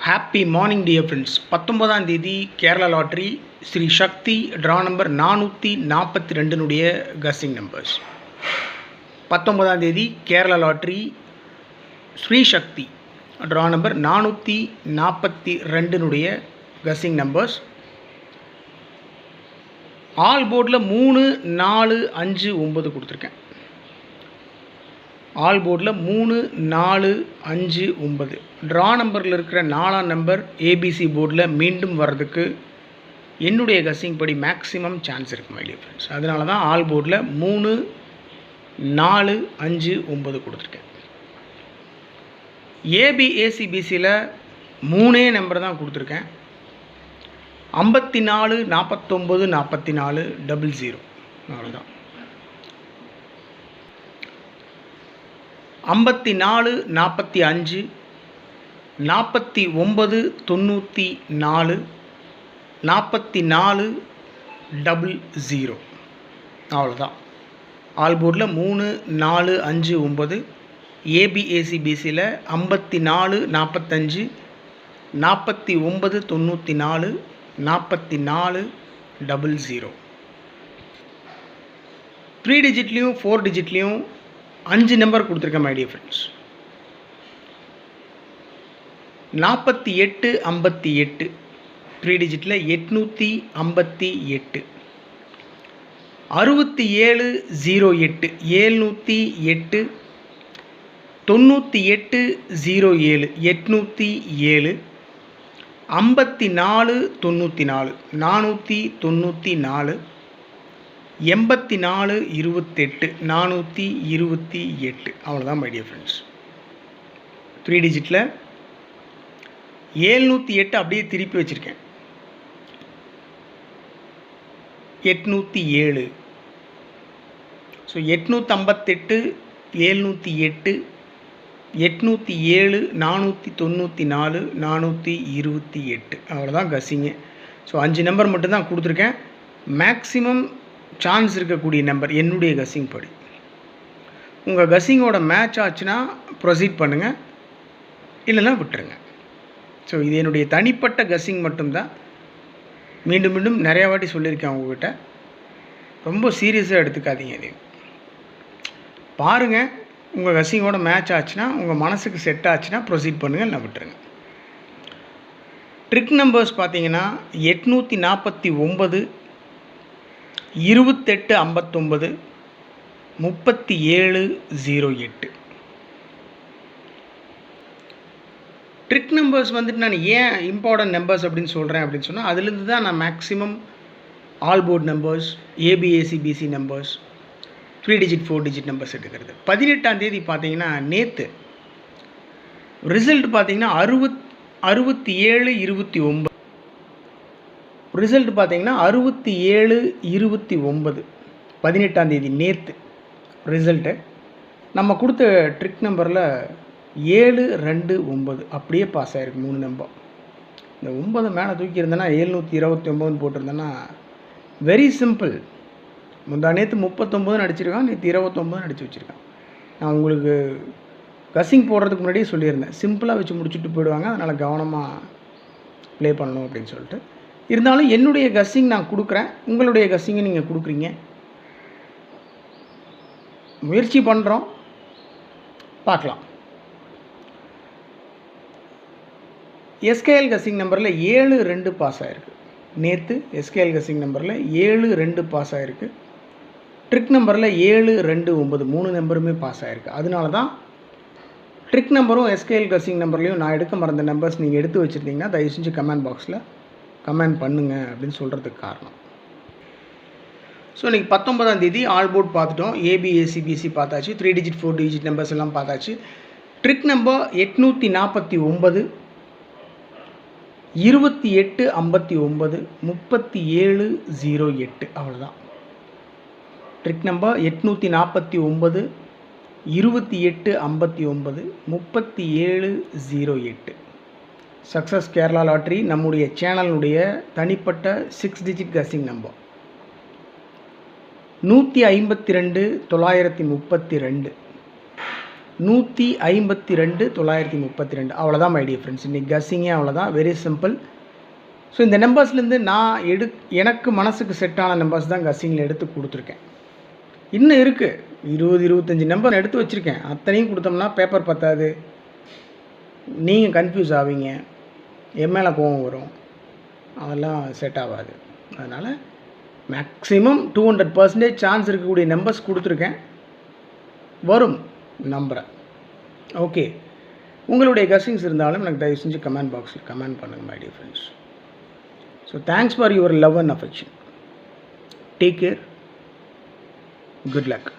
Happy morning dear friends. 19ஆம் தேதி Kerala lottery Sri Shakti draw number 442 guessing numbers. 19ஆம் தேதி Kerala lottery Sri Shakti draw number 442 guessing numbers. All போர்டில் 3, 4, 5, 9 கொடுத்துருக்கேன். ஆல் போர்டில் 3, 4, 5, 9 ட்ரா நம்பரில் இருக்கிற 4ஆம் நம்பர் ஏபிசி போர்டில் மீண்டும் வர்றதுக்கு என்னுடைய கஸ்ஸிங் படி மேக்ஸிமம் சான்ஸ் இருக்குது மை டியர் ஃப்ரெண்ட்ஸ். அதனால தான் ஆல் போர்டில் 3, 4, 5, 9 கொடுத்துருக்கேன். ஏசிபிசியில் 3 நம்பர் தான் கொடுத்துருக்கேன். 54, 49, 44, 00 அவ்வளோதான். 54, 45, 49, 94, 44, 00 அவ்வளோதான். ஆல் போர்டில் 3, 4, 5, 9 ஏசிபிசியில் 54, 45, 49, 94, 44, 00 3 டிஜிட்லேயும் 4 டிஜிட்லேயும் 5 நம்பர் கொடுத்துருக்கேன் மை டியர் ஃப்ரெண்ட்ஸ். 48, 58 3 டிஜிட்டில் 858, 67, 08 708, 98, 07 807, 54, 94 494, 84, 28 428 அவ்வளோதான் மை டியர் ஃப்ரெண்ட்ஸ். 3 டிஜிட்டில் 708 அப்படியே திருப்பி வச்சுருக்கேன். 807 ஸோ 858, 708, 807, 494, 428 அவ்வளோதான் கஸ்ஸிங்கு. ஸோ 5 நம்பர் மட்டும்தான் கொடுத்துருக்கேன். மேக்ஸிமம் சான்ஸ் இருக்கக்கூடிய நம்பர் என்னுடைய கஸ்ஸிங் படி. உங்கள் கஸ்ஸிங்கோட மேட்ச் ஆச்சுன்னா ப்ரொசீட் பண்ணுங்கள், இல்லைன்னா விட்டுருங்க. ஸோ இது என்னுடைய தனிப்பட்ட கஸ்ஸிங் மட்டும்தான். மீண்டும் மீண்டும் நிறையா வாட்டி சொல்லியிருக்கேன் உங்கள்கிட்ட. ரொம்ப சீரியஸாக எடுத்துக்காதீங்க. இது பாருங்கள், உங்கள் கஸ்ஸிங்கோட மேட்ச் ஆச்சுன்னா, உங்கள் மனசுக்கு செட் ஆச்சுன்னா ப்ரொசீட் பண்ணுங்கள், இல்லை விட்டுருங்க. ட்ரிக் நம்பர்ஸ் பார்த்தீங்கன்னா 849, 28, 59, 37, 08 ட்ரிக் நம்பர்ஸ் வந்துட்டு நான் ஏன் இம்பார்ட்டன்ட் நம்பர்ஸ் அப்படின்னு சொல்கிறேன் அப்படின்னு சொன்னால், அதுலேருந்து தான் நான் மேக்ஸிமம் ஆல் போர்ட் நம்பர்ஸ், ஏசிபிசி நம்பர்ஸ், 3 டிஜிட் 4 டிஜிட் நம்பர்ஸ் எடுக்கிறது. 18ஆம் தேதி பார்த்தீங்கன்னா நேற்று ரிசல்ட் பார்த்தீங்கன்னா 67, 29 ரிசல்ட் பார்த்தீங்கன்னா 67, 29 18ஆம் தேதி நேற்று ரிசல்ட்டு. நம்ம கொடுத்த ட்ரிக் நம்பரில் 7, 2, 9 அப்படியே பாஸ் ஆகிருக்கு 3 நம்பர். இந்த 9 மேலே தூக்கியிருந்தேன்னா 729 போட்டிருந்தேன்னா வெரி சிம்பிள். முந்தா நேற்று 39 அடிச்சிருக்கான், நேற்று 29 அடித்து வச்சுருக்கான். நான் உங்களுக்கு கஸ்ஸிங் போடுறதுக்கு முன்னாடியே சொல்லியிருந்தேன், சிம்பிளாக வச்சு முடிச்சுட்டு போயிடுவாங்க, அதனால் கவனமாக ப்ளே பண்ணணும் அப்படின்னு சொல்லிட்டு. இருந்தாலும் என்னுடைய கஸ்ஸிங் நான் கொடுக்குறேன், உங்களுடைய கஸ்ஸிங்கை நீங்கள் கொடுக்குறீங்க. முயற்சி பண்ணுறோம், பார்க்கலாம். எஸ்கேஎல் கஸ்ஸிங் நம்பரில் 7, 2 பாஸ் ஆகிருக்கு. நேற்று எஸ்கேஎல் கஸ்ஸிங் நம்பரில் 7, 2 பாஸ் ஆகிருக்கு. ட்ரிக் நம்பரில் 7, 2, 9 3 நம்பருமே பாஸ் ஆகிருக்கு. அதனால தான் ட்ரிக் நம்பரும் எஸ்கேஎல் கஸ்ஸிங் நம்பர்லேயும் நான் எடுக்க மறந்த நம்பர்ஸ் நீங்கள் எடுத்து வச்சுருந்தீங்கன்னா தயவு செஞ்சு கமெண்ட் பாக்ஸில் கமெண்ட் பண்ணுங்கள் அப்படின்னு சொல்கிறதுக்கு காரணம். ஸோ இன்றைக்கி 19ஆம் தேதி ஆல் போர்ட் பார்த்துட்டோம். ஏசிபிசி பார்த்தாச்சு, 3 டிஜிட் 4 டிஜிட் நம்பர்ஸ் எல்லாம் பார்த்தாச்சு. ட்ரிக் நம்பர் 849, 28, 59, 37, 08 அவ்வளோதான். Trick number 849, 28, 59, 37, 08 success Kerala lottery. நம்முடைய சேனலுடைய தனிப்பட்ட 6 டிஜிட் கஸ்ஸிங் நம்பர் 152, 932, 152 932. அவ்வளோதான் மை டியர் ஃப்ரெண்ட்ஸ். இன்றைக்கி கஸ்ஸிங்கே அவ்வளோதான். Very simple. ஸோ இந்த நம்பர்ஸ்லேருந்து நான் எனக்கு மனசுக்கு செட்டான நம்பர்ஸ் தான் கஸ்ஸிங்கில் எடுத்து கொடுத்துருக்கேன். இன்னும் இருக்குது 20-25 நம்பர் எடுத்து வச்சுருக்கேன். அத்தனையும் கொடுத்தோம்னா பேப்பர் பத்தாது, நீங்கள் கன்ஃபியூஸ் ஆவீங்க, என் மேலே கோவம் வரும், அதெல்லாம் செட் ஆகாது. அதனால் மேக்ஸிமம் 200% சான்ஸ் இருக்கக்கூடிய நம்பர்ஸ் கொடுத்துருக்கேன். வரும் நம்புகிறேன். ஓகே, உங்களுடைய கஸ்ஸிங்ஸ் இருந்தாலும் எனக்கு தயவு செஞ்சு கமெண்ட் பாக்ஸில் கமெண்ட் பண்ணுங்கள் my dear friends. So thanks for your love and affection. Take care. Good luck.